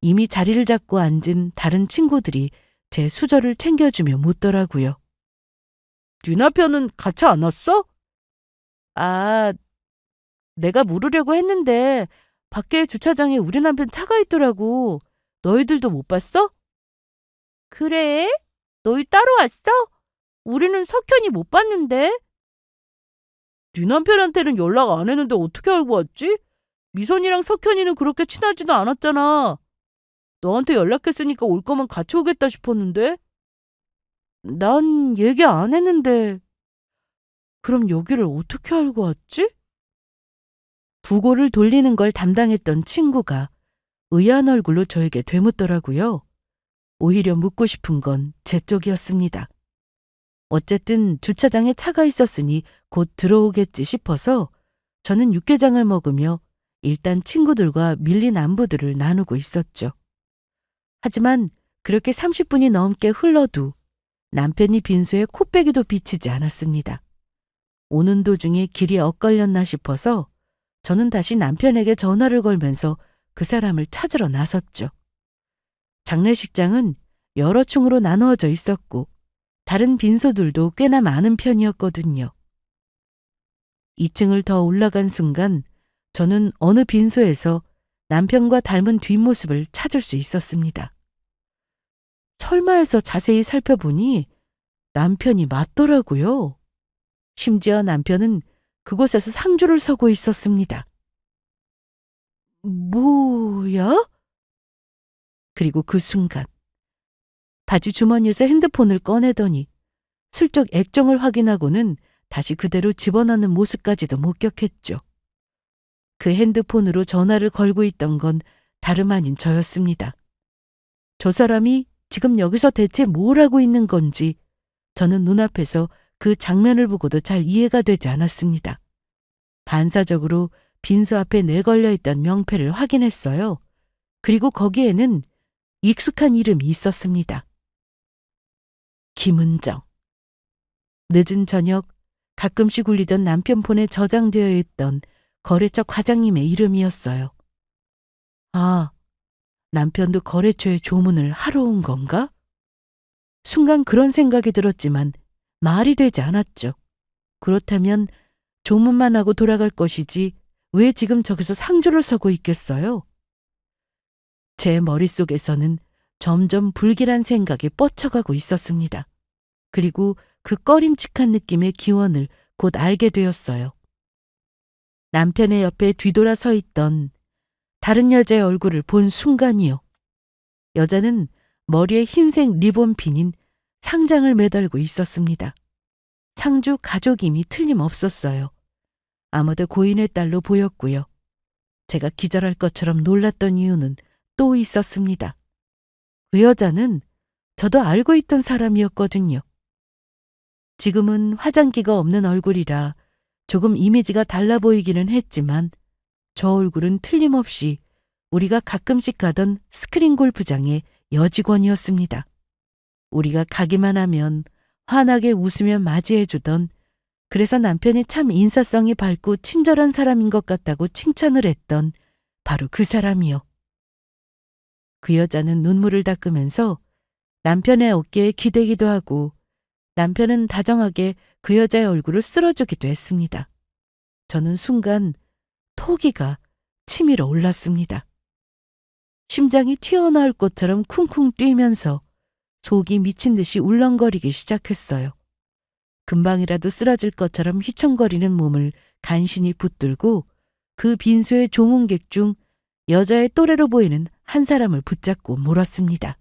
이미 자리를 잡고 앉은 다른 친구들이 제 수저를 챙겨주며 묻더라고요. 네 남편은 같이 안 왔어? 아, 내가 물으려고 했는데 밖에 주차장에 우리 남편 차가 있더라고. 너희들도 못 봤어? 그래? 너희 따로 왔어? 우리는 석현이 못 봤는데. 네 남편한테는 연락 안 했는데 어떻게 알고 왔지? 미선이랑 석현이는 그렇게 친하지도 않았잖아. 너한테 연락했으니까 올 거면 같이 오겠다 싶었는데. 난 얘기 안 했는데. 그럼 여기를 어떻게 알고 왔지? 부고를 돌리는 걸 담당했던 친구가 의아한 얼굴로 저에게 되묻더라고요. 오히려 묻고 싶은 건 제 쪽이었습니다. 어쨌든 주차장에 차가 있었으니 곧 들어오겠지 싶어서 저는 육개장을 먹으며 일단 친구들과 밀린 안부들을 나누고 있었죠. 하지만 그렇게 30분이 넘게 흘러도 남편이 빈소에 코빼기도 비치지 않았습니다. 오는 도중에 길이 엇갈렸나 싶어서 저는 다시 남편에게 전화를 걸면서 그 사람을 찾으러 나섰죠. 장례식장은 여러 층으로 나누어져 있었고 다른 빈소들도 꽤나 많은 편이었거든요. 2층을 더 올라간 순간 저는 어느 빈소에서 남편과 닮은 뒷모습을 찾을 수 있었습니다. 설마해서 자세히 살펴보니 남편이 맞더라고요. 심지어 남편은 그곳에서 상주를 서고 있었습니다. 뭐야? 그리고 그 순간 바지 주머니에서 핸드폰을 꺼내더니 슬쩍 액정을 확인하고는 다시 그대로 집어넣는 모습까지도 목격했죠. 그 핸드폰으로 전화를 걸고 있던 건 다름 아닌 저였습니다. 저 사람이 지금 여기서 대체 뭘 하고 있는 건지 저는 눈앞에서 그 장면을 보고도 잘 이해가 되지 않았습니다. 반사적으로 빈소 앞에 내걸려 있던 명패를 확인했어요. 그리고 거기에는 익숙한 이름이 있었습니다. 김은정. 늦은 저녁 가끔씩 울리던 남편 폰에 저장되어 있던 거래처 과장님의 이름이었어요. 아, 남편도 거래처에 조문을 하러 온 건가? 순간 그런 생각이 들었지만 말이 되지 않았죠. 그렇다면 조문만 하고 돌아갈 것이지 왜 지금 저기서 상주를 서고 있겠어요? 제 머릿속에서는 점점 불길한 생각이 뻗쳐가고 있었습니다. 그리고 그 꺼림칙한 느낌의 기원을 곧 알게 되었어요. 남편의 옆에 뒤돌아 서 있던 다른 여자의 얼굴을 본 순간이요. 여자는 머리에 흰색 리본 핀인 상장을 매달고 있었습니다. 상주 가족임이 틀림없었어요. 아무도 고인의 딸로 보였고요. 제가 기절할 것처럼 놀랐던 이유는 또 있었습니다. 그 여자는 저도 알고 있던 사람이었거든요. 지금은 화장기가 없는 얼굴이라 조금 이미지가 달라 보이기는 했지만 저 얼굴은 틀림없이 우리가 가끔씩 가던 스크린 골프장의 여직원이었습니다. 우리가 가기만 하면 환하게 웃으며 맞이해주던, 그래서 남편이 참 인사성이 밝고 친절한 사람인 것 같다고 칭찬을 했던 바로 그 사람이요. 그 여자는 눈물을 닦으면서 남편의 어깨에 기대기도 하고 남편은 다정하게 그 여자의 얼굴을 쓸어주기도 했습니다. 저는 순간 토기가 치밀어 올랐습니다. 심장이 튀어나올 것처럼 쿵쿵 뛰면서 속이 미친 듯이 울렁거리기 시작했어요. 금방이라도 쓰러질 것처럼 휘청거리는 몸을 간신히 붙들고 그 빈소의 조문객 중 여자의 또래로 보이는 한 사람을 붙잡고 물었습니다.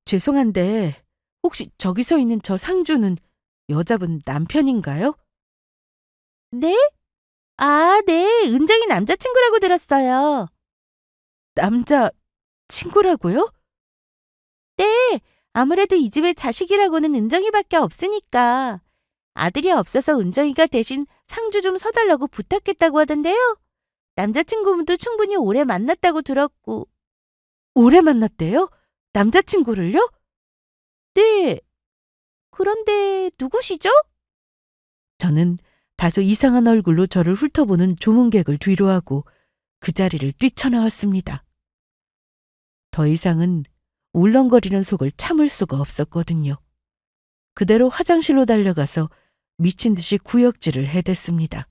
죄송한데 혹시 저기 서 있는 저 상주는 여자분 남편인가요? 네? 아, 네. 은정이 남자친구라고 들었어요. 남자 친구라고요? 네. 아무래도 이 집에 자식이라고는 은정이밖에 없으니까. 아들이 없어서 은정이가 대신 상주 좀 서달라고 부탁했다고 하던데요. 남자친구분도 충분히 오래 만났다고 들었고. 오래 만났대요? 남자친구를요? 네. 그런데 누구시죠? 저는 다소 이상한 얼굴로 저를 훑어보는 조문객을 뒤로하고 그 자리를 뛰쳐나왔습니다. 더 이상은 울렁거리는 속을 참을 수가 없었거든요. 그대로 화장실로 달려가서 미친 듯이 구역질을 해댔습니다.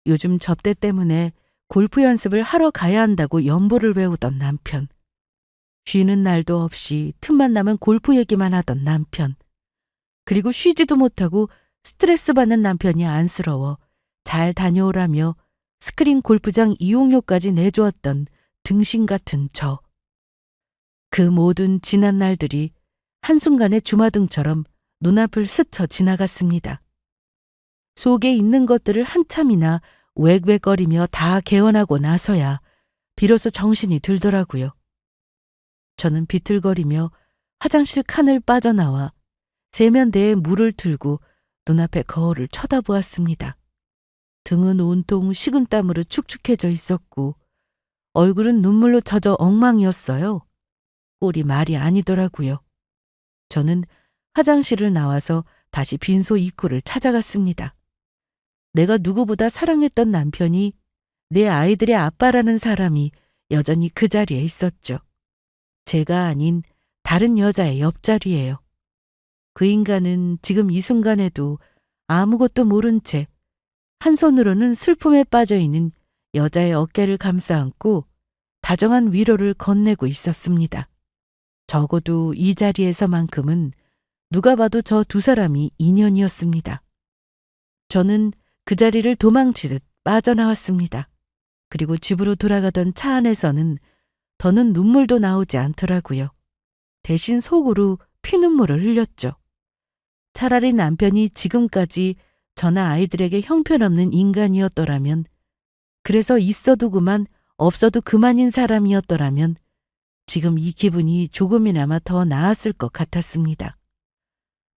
요즘 접대 때문에 골프 연습을 하러 가야 한다고 연보를 외우던 남편. 쉬는 날도 없이 틈만 나면 골프 얘기만 하던 남편. 그리고 쉬지도 못하고 스트레스 받는 남편이 안쓰러워 잘 다녀오라며 스크린 골프장 이용료까지 내주었던 등신 같은 저. 그 모든 지난 날들이 한순간에 주마등처럼 눈앞을 스쳐 지나갔습니다. 속에 있는 것들을 한참이나 웩웩거리며 다 개원하고 나서야 비로소 정신이 들더라고요. 저는 비틀거리며 화장실 칸을 빠져나와 세면대에 물을 틀고 눈앞의 거울을 쳐다보았습니다. 등은 온통 식은땀으로 축축해져 있었고 얼굴은 눈물로 젖어 엉망이었어요. 꼴이 말이 아니더라고요. 저는 화장실을 나와서 다시 빈소 입구를 찾아갔습니다. 내가 누구보다 사랑했던 남편이, 내 아이들의 아빠라는 사람이 여전히 그 자리에 있었죠. 제가 아닌 다른 여자의 옆자리예요. 그 인간은 지금 이 순간에도 아무것도 모른 채 한 손으로는 슬픔에 빠져있는 여자의 어깨를 감싸 안고 다정한 위로를 건네고 있었습니다. 적어도 이 자리에서만큼은 누가 봐도 저 두 사람이 인연이었습니다. 저는 그 자리를 도망치듯 빠져나왔습니다. 그리고 집으로 돌아가던 차 안에서는 더는 눈물도 나오지 않더라고요. 대신 속으로 피눈물을 흘렸죠. 차라리 남편이 지금까지 저나 아이들에게 형편없는 인간이었더라면, 그래서 있어도 그만 없어도 그만인 사람이었더라면 지금 이 기분이 조금이나마 더 나았을 것 같았습니다.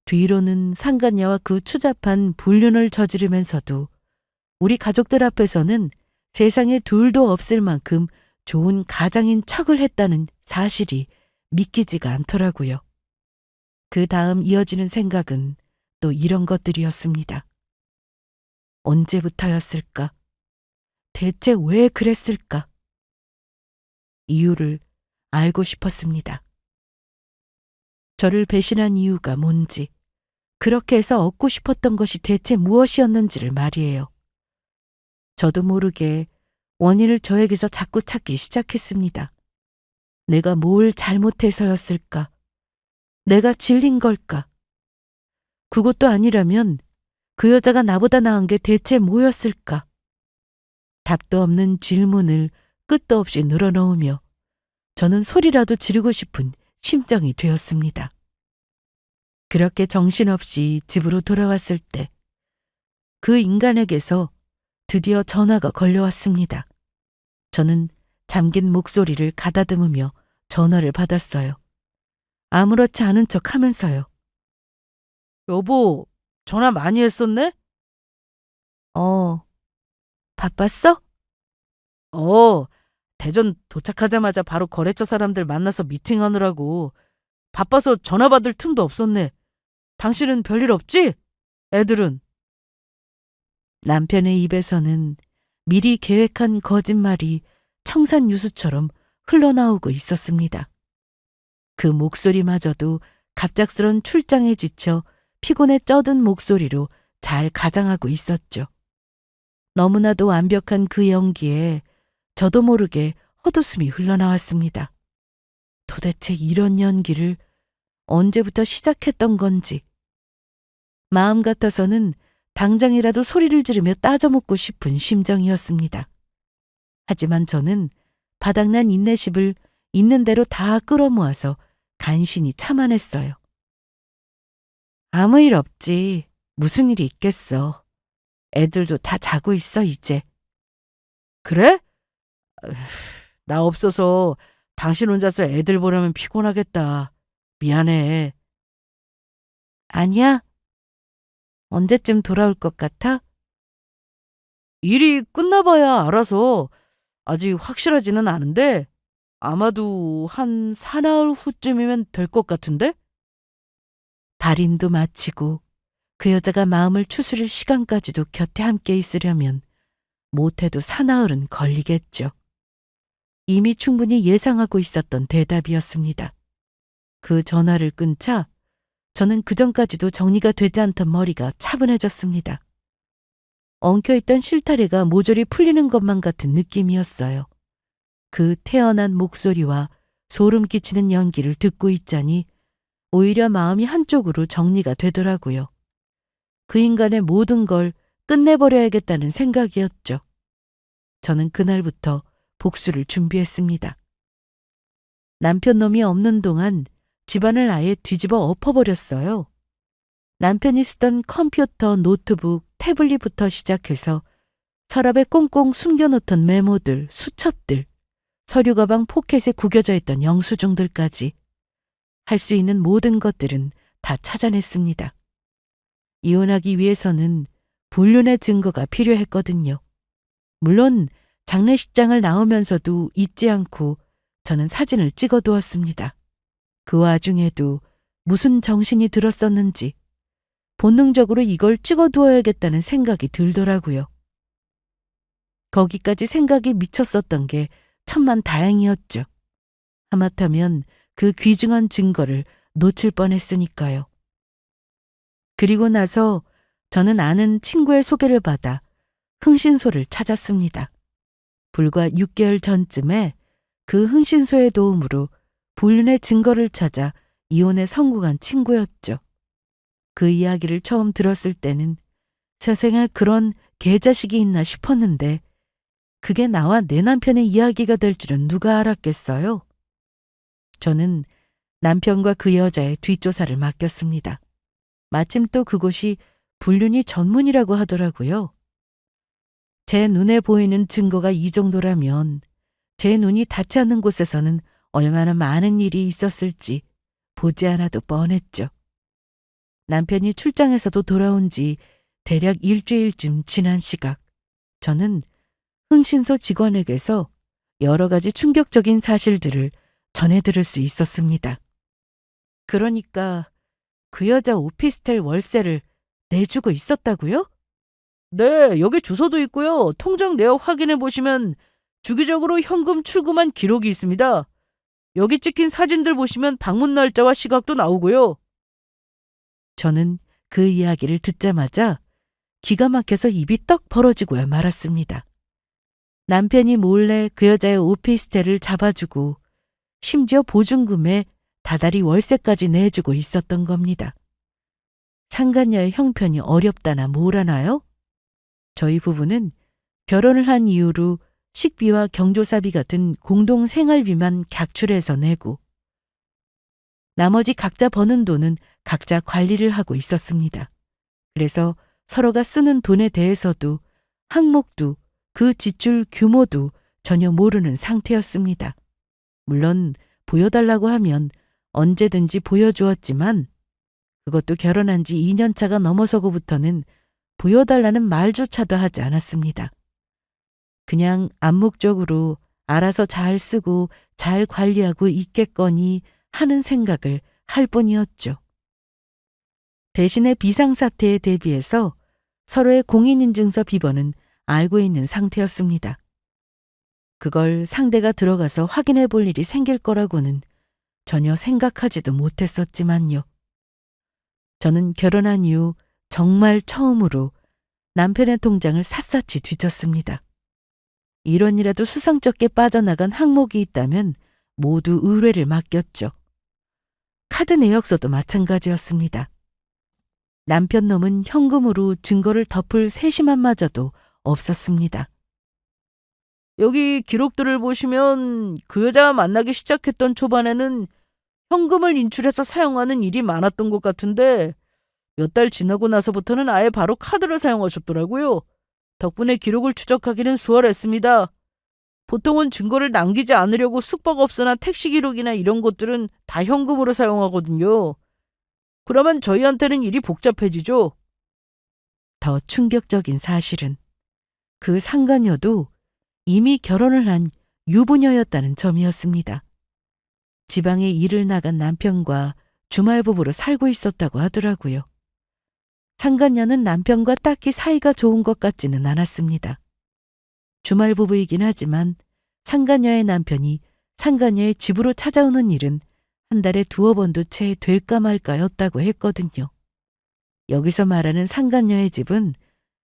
뒤로는 상간녀와 그 추잡한 불륜을 저지르면서도 우리 가족들 앞에서는 세상에 둘도 없을 만큼 좋은 가장인 척을 했다는 사실이 믿기지가 않더라고요. 그 다음 이어지는 생각은 또 이런 것들이었습니다. 언제부터였을까? 대체 왜 그랬을까? 이유를 알고 싶었습니다. 저를 배신한 이유가 뭔지, 그렇게 해서 얻고 싶었던 것이 대체 무엇이었는지를 말이에요. 저도 모르게 원인을 저에게서 자꾸 찾기 시작했습니다. 내가 뭘 잘못해서였을까? 내가 질린 걸까? 그것도 아니라면 그 여자가 나보다 나은 게 대체 뭐였을까? 답도 없는 질문을 끝도 없이 늘어놓으며 저는 소리라도 지르고 싶은 심정이 되었습니다. 그렇게 정신없이 집으로 돌아왔을 때 그 인간에게서 드디어 전화가 걸려왔습니다. 저는 잠긴 목소리를 가다듬으며 전화를 받았어요. 아무렇지 않은 척 하면서요. 여보, 전화 많이 했었네? 바빴어? 어, 대전 도착하자마자 바로 거래처 사람들 만나서 미팅하느라고 바빠서 전화 받을 틈도 없었네. 당신은 별일 없지? 애들은? 남편의 입에서는 미리 계획한 거짓말이 청산유수처럼 흘러나오고 있었습니다. 그 목소리마저도 갑작스런 출장에 지쳐 피곤에 쩌든 목소리로 잘 가장하고 있었죠. 너무나도 완벽한 그 연기에 저도 모르게 헛웃음이 흘러나왔습니다. 도대체 이런 연기를 언제부터 시작했던 건지. 마음 같아서는 당장이라도 소리를 지르며 따져묻고 싶은 심정이었습니다. 하지만 저는 바닥난 인내심을 있는 대로 다 끌어모아서 간신히 참아냈어요. 아무 일 없지. 무슨 일이 있겠어. 애들도 다 자고 있어, 이제. 그래? 나 없어서 당신 혼자서 애들 보려면 피곤하겠다. 미안해. 아니야. 언제쯤 돌아올 것 같아? 일이 끝나봐야 알아서 아직 확실하지는 않은데 아마도 한 사나흘 후쯤이면 될 것 같은데? 발인도 마치고 그 여자가 마음을 추스릴 시간까지도 곁에 함께 있으려면 못해도 사나흘은 걸리겠죠. 이미 충분히 예상하고 있었던 대답이었습니다. 그 전화를 끊자 저는 그전까지도 정리가 되지 않던 머리가 차분해졌습니다. 엉켜있던 실타래가 모조리 풀리는 것만 같은 느낌이었어요. 그 태연한 목소리와 소름 끼치는 연기를 듣고 있자니 오히려 마음이 한쪽으로 정리가 되더라고요. 그 인간의 모든 걸 끝내버려야겠다는 생각이었죠. 저는 그날부터 복수를 준비했습니다. 남편 놈이 없는 동안 집안을 아예 뒤집어 엎어버렸어요. 남편이 쓰던 컴퓨터, 노트북, 태블릿부터 시작해서 서랍에 꽁꽁 숨겨놓던 메모들, 수첩들, 서류 가방 포켓에 구겨져 있던 영수증들까지 할 수 있는 모든 것들은 다 찾아냈습니다. 이혼하기 위해서는 불륜의 증거가 필요했거든요. 물론 장례식장을 나오면서도 잊지 않고 저는 사진을 찍어두었습니다. 그 와중에도 무슨 정신이 들었었는지 본능적으로 이걸 찍어두어야겠다는 생각이 들더라고요. 거기까지 생각이 미쳤었던 게 천만 다행이었죠. 하마터면 그 귀중한 증거를 놓칠 뻔했으니까요. 그리고 나서 저는 아는 친구의 소개를 받아 흥신소를 찾았습니다. 불과 6개월 전쯤에 그 흥신소의 도움으로 불륜의 증거를 찾아 이혼에 성공한 친구였죠. 그 이야기를 처음 들었을 때는 세상에 그런 개자식이 있나 싶었는데 그게 나와 내 남편의 이야기가 될 줄은 누가 알았겠어요? 저는 남편과 그 여자의 뒷조사를 맡겼습니다. 마침 또 그곳이 불륜이 전문이라고 하더라고요. 제 눈에 보이는 증거가 이 정도라면 제 눈이 닿지 않는 곳에서는 얼마나 많은 일이 있었을지 보지 않아도 뻔했죠. 남편이 출장에서도 돌아온 지 대략 일주일쯤 지난 시각, 저는 흥신소 직원에게서 여러 가지 충격적인 사실들을 전해 들을 수 있었습니다. 그러니까 그 여자 오피스텔 월세를 내주고 있었다고요? 네, 여기 주소도 있고요. 통장 내역 확인해 보시면 주기적으로 현금 출금한 기록이 있습니다. 여기 찍힌 사진들 보시면 방문 날짜와 시각도 나오고요. 저는 그 이야기를 듣자마자 기가 막혀서 입이 떡 벌어지고야 말았습니다. 남편이 몰래 그 여자의 오피스텔을 잡아주고 심지어 보증금에 다달이 월세까지 내주고 있었던 겁니다. 상간녀의 형편이 어렵다나 뭐라나요? 저희 부부는 결혼을 한 이후로 식비와 경조사비 같은 공동 생활비만 각출해서 내고 나머지 각자 버는 돈은 각자 관리를 하고 있었습니다. 그래서 서로가 쓰는 돈에 대해서도 항목도 그 지출 규모도 전혀 모르는 상태였습니다. 물론 보여달라고 하면 언제든지 보여주었지만 그것도 결혼한 지 2년 차가 넘어서고부터는 보여달라는 말조차도 하지 않았습니다. 그냥 암묵적으로 알아서 잘 쓰고 잘 관리하고 있겠거니 하는 생각을 할 뿐이었죠. 대신에 비상사태에 대비해서 서로의 공인인증서 비번은 알고 있는 상태였습니다. 그걸 상대가 들어가서 확인해 볼 일이 생길 거라고는 전혀 생각하지도 못했었지만요. 저는 결혼한 이후 정말 처음으로 남편의 통장을 샅샅이 뒤졌습니다. 1원이라도 수상쩍게 빠져나간 항목이 있다면 모두 의뢰를 맡겼죠. 카드 내역서도 마찬가지였습니다. 남편 놈은 현금으로 증거를 덮을 세심함마저도 없었습니다. 여기 기록들을 보시면 그 여자와 만나기 시작했던 초반에는 현금을 인출해서 사용하는 일이 많았던 것 같은데 몇 달 지나고 나서부터는 아예 바로 카드를 사용하셨더라고요. 덕분에 기록을 추적하기는 수월했습니다. 보통은 증거를 남기지 않으려고 숙박업소나 택시 기록이나 이런 것들은 다 현금으로 사용하거든요. 그러면 저희한테는 일이 복잡해지죠. 더 충격적인 사실은 그 상간녀도 이미 결혼을 한 유부녀였다는 점이었습니다. 지방에 일을 나간 남편과 주말부부로 살고 있었다고 하더라고요. 상간녀는 남편과 딱히 사이가 좋은 것 같지는 않았습니다. 주말부부이긴 하지만 상간녀의 남편이 상간녀의 집으로 찾아오는 일은 한 달에 2번도 채 될까 말까였다고 했거든요. 여기서 말하는 상간녀의 집은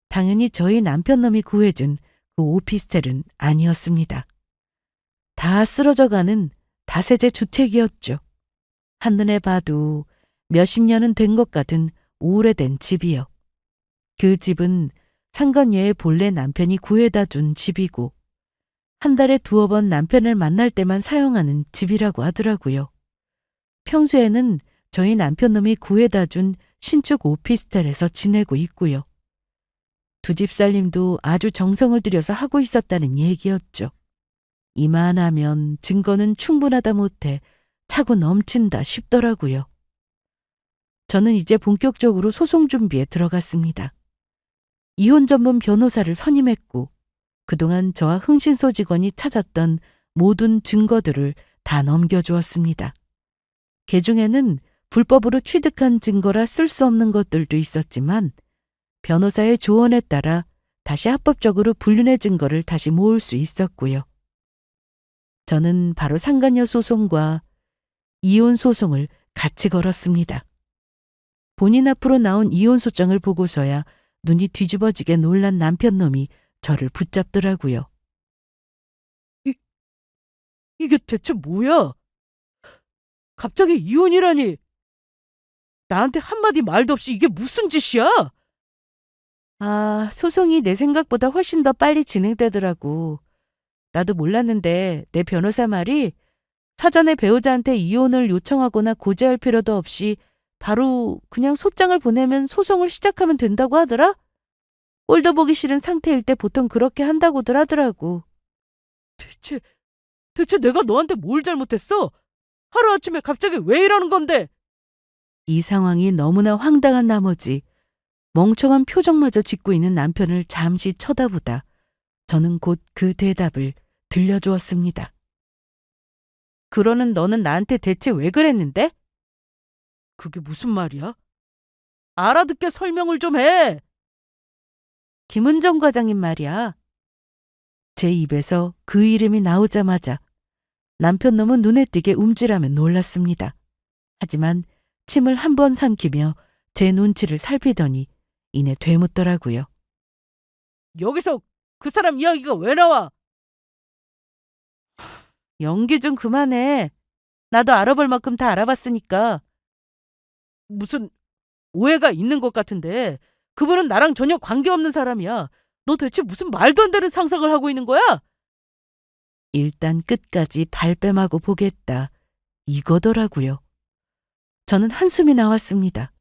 당연히 저희 남편놈이 구해준 그 오피스텔은 아니었습니다. 다 쓰러져가는 다세대 주택이었죠. 한눈에 봐도 몇십 년은 된 것 같은 오래된 집이요. 그 집은 상간녀의 본래 남편이 구해다 둔 집이고 한 달에 2번 남편을 만날 때만 사용하는 집이라고 하더라고요. 평소에는 저희 남편놈이 구해다 준 신축 오피스텔에서 지내고 있고요. 두 집 살림도 아주 정성을 들여서 하고 있었다는 얘기였죠. 이만하면 증거는 충분하다 못해 차고 넘친다 싶더라고요. 저는 이제 본격적으로 소송 준비에 들어갔습니다. 이혼 전문 변호사를 선임했고 그동안 저와 흥신소 직원이 찾았던 모든 증거들을 다 넘겨주었습니다. 그중에는 불법으로 취득한 증거라 쓸 수 없는 것들도 있었지만 변호사의 조언에 따라 다시 합법적으로 불륜의 증거를 다시 모을 수 있었고요. 저는 바로 상간녀 소송과 이혼 소송을 같이 걸었습니다. 본인 앞으로 나온 이혼 소장을 보고서야 눈이 뒤집어지게 놀란 남편놈이 저를 붙잡더라고요. 이게 대체 뭐야? 갑자기 이혼이라니. 나한테 한마디 말도 없이 이게 무슨 짓이야? 아, 소송이 내 생각보다 훨씬 더 빨리 진행되더라고. 나도 몰랐는데 내 변호사 말이 사전에 배우자한테 이혼을 요청하거나 고지할 필요도 없이 바로 그냥 소장을 보내면 소송을 시작하면 된다고 하더라? 꼴도 보기 싫은 상태일 때 보통 그렇게 한다고들 하더라고. 대체 내가 너한테 뭘 잘못했어? 하루아침에 갑자기 왜 이러는 건데? 이 상황이 너무나 황당한 나머지 멍청한 표정마저 짓고 있는 남편을 잠시 쳐다보다 저는 곧 그 대답을 들려주었습니다. 그러는 너는 나한테 대체 왜 그랬는데? 그게 무슨 말이야? 알아듣게 설명을 좀 해. 김은정 과장님 말이야. 제 입에서 그 이름이 나오자마자 남편놈은 눈에 띄게 움찔하며 놀랐습니다. 하지만 침을 한 번 삼키며 제 눈치를 살피더니 이내 되묻더라고요. 여기서 그 사람 이야기가 왜 나와? 연기 좀 그만해. 나도 알아볼 만큼 다 알아봤으니까. 무슨 오해가 있는 것 같은데 그분은 나랑 전혀 관계없는 사람이야. 너 대체 무슨 말도 안 되는 상상을 하고 있는 거야? 일단 끝까지 발뺌하고 보겠다. 이거더라고요. 저는 한숨이 나왔습니다.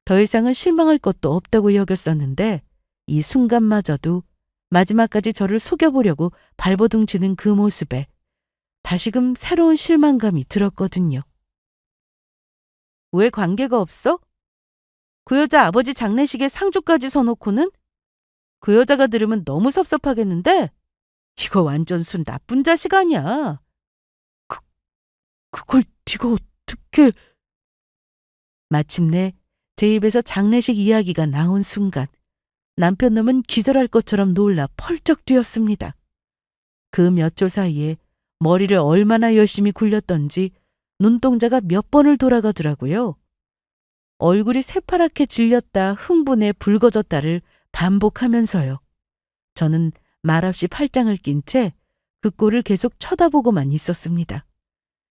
더 이상은 실망할 것도 없다고 여겼었는데 이 순간마저도 마지막까지 저를 속여보려고 발버둥치는 그 모습에 다시금 새로운 실망감이 들었거든요. 왜 관계가 없어? 그 여자 아버지 장례식에 상주까지 서놓고는? 그 여자가 들으면 너무 섭섭하겠는데? 이거 완전 순 나쁜 자식 아니야. 그걸 네가 어떻게... 마침내 제 입에서 장례식 이야기가 나온 순간 남편 놈은 기절할 것처럼 놀라 펄쩍 뛰었습니다. 그 몇 초 사이에 머리를 얼마나 열심히 굴렸던지 눈동자가 몇 번을 돌아가더라고요. 얼굴이 새파랗게 질렸다 흥분해 붉어졌다를 반복하면서요. 저는 말없이 팔짱을 낀 채 그 꼴을 계속 쳐다보고만 있었습니다.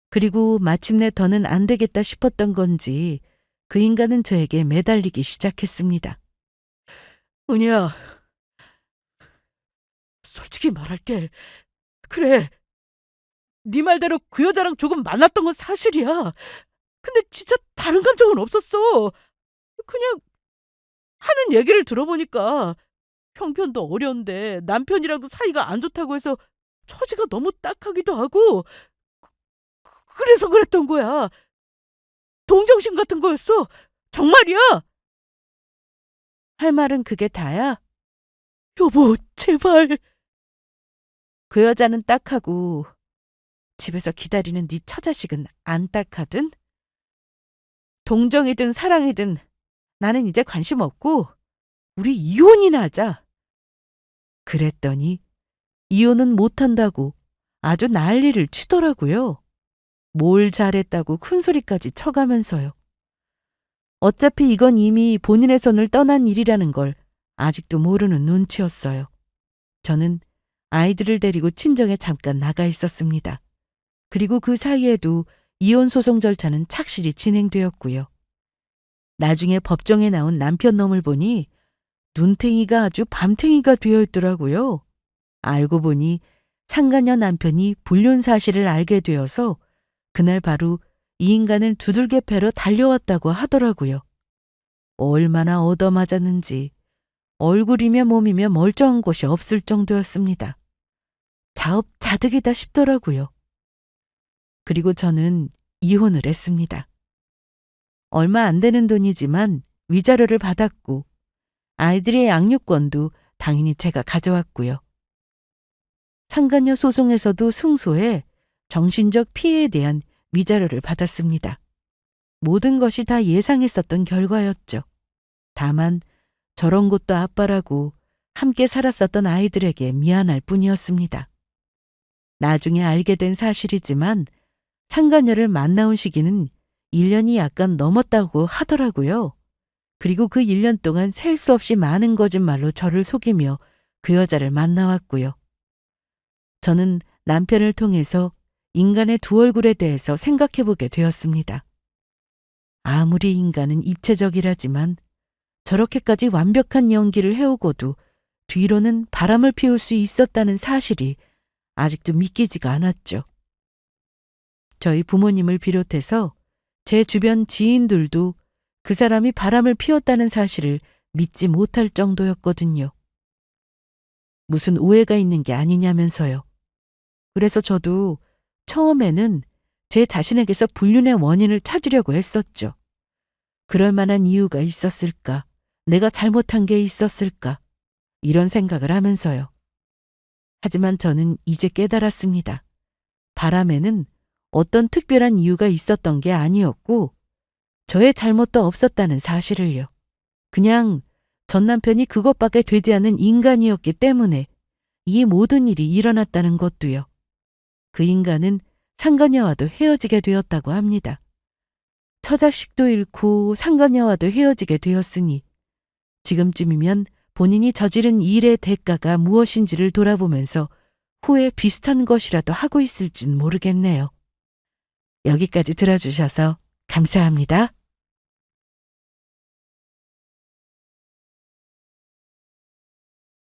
그리고 마침내 더는 안 되겠다 싶었던 건지 그 인간은 저에게 매달리기 시작했습니다. 은희야, 솔직히 말할게. 그래, 네 말대로 그 여자랑 조금 만났던 건 사실이야. 근데 진짜 다른 감정은 없었어. 그냥 하는 얘기를 들어보니까 형편도 어려운데 남편이랑도 사이가 안 좋다고 해서 처지가 너무 딱하기도 하고 그래서 그랬던 거야. 동정심 같은 거였어. 정말이야. 할 말은 그게 다야? 여보, 제발. 그 여자는 딱하고 집에서 기다리는 네 처자식은 안 딱하든? 동정이든 사랑이든 나는 이제 관심 없고 우리 이혼이나 하자. 그랬더니 이혼은 못한다고 아주 난리를 치더라고요. 뭘 잘했다고 큰소리까지 쳐가면서요. 어차피 이건 이미 본인의 손을 떠난 일이라는 걸 아직도 모르는 눈치였어요. 저는 아이들을 데리고 친정에 잠깐 나가 있었습니다. 그리고 그 사이에도 이혼 소송 절차는 착실히 진행되었고요. 나중에 법정에 나온 남편 놈을 보니 눈탱이가 아주 밤탱이가 되어 있더라고요. 알고 보니 상간녀 남편이 불륜 사실을 알게 되어서 그날 바로 이 인간을 두들겨 패러 달려왔다고 하더라고요. 얼마나 얻어맞았는지 얼굴이며 몸이며 멀쩡한 곳이 없을 정도였습니다. 자업자득이다 싶더라고요. 그리고 저는 이혼을 했습니다. 얼마 안 되는 돈이지만 위자료를 받았고 아이들의 양육권도 당연히 제가 가져왔고요. 상간녀 소송에서도 승소해 정신적 피해에 대한 위자료를 받았습니다. 모든 것이 다 예상했었던 결과였죠. 다만 저런 것도 아빠라고 함께 살았었던 아이들에게 미안할 뿐이었습니다. 나중에 알게 된 사실이지만 상간녀를 만나온 시기는 1년이 약간 넘었다고 하더라고요. 그리고 그 1년 동안 셀 수 없이 많은 거짓말로 저를 속이며 그 여자를 만나왔고요. 저는 남편을 통해서 인간의 두 얼굴에 대해서 생각해보게 되었습니다. 아무리 인간은 입체적이라지만 저렇게까지 완벽한 연기를 해오고도 뒤로는 바람을 피울 수 있었다는 사실이 아직도 믿기지가 않았죠. 저희 부모님을 비롯해서 제 주변 지인들도 그 사람이 바람을 피웠다는 사실을 믿지 못할 정도였거든요. 무슨 오해가 있는 게 아니냐면서요. 그래서 저도 처음에는 제 자신에게서 불륜의 원인을 찾으려고 했었죠. 그럴 만한 이유가 있었을까? 내가 잘못한 게 있었을까? 이런 생각을 하면서요. 하지만 저는 이제 깨달았습니다. 바람에는 어떤 특별한 이유가 있었던 게 아니었고 저의 잘못도 없었다는 사실을요. 그냥 전 남편이 그것밖에 되지 않는 인간이었기 때문에 이 모든 일이 일어났다는 것도요. 그 인간은 상간녀와도 헤어지게 되었다고 합니다. 처자식도 잃고 상간녀와도 헤어지게 되었으니 지금쯤이면 본인이 저지른 일의 대가가 무엇인지를 돌아보면서 후에 비슷한 것이라도 하고 있을진 모르겠네요. 여기까지 들어주셔서 감사합니다.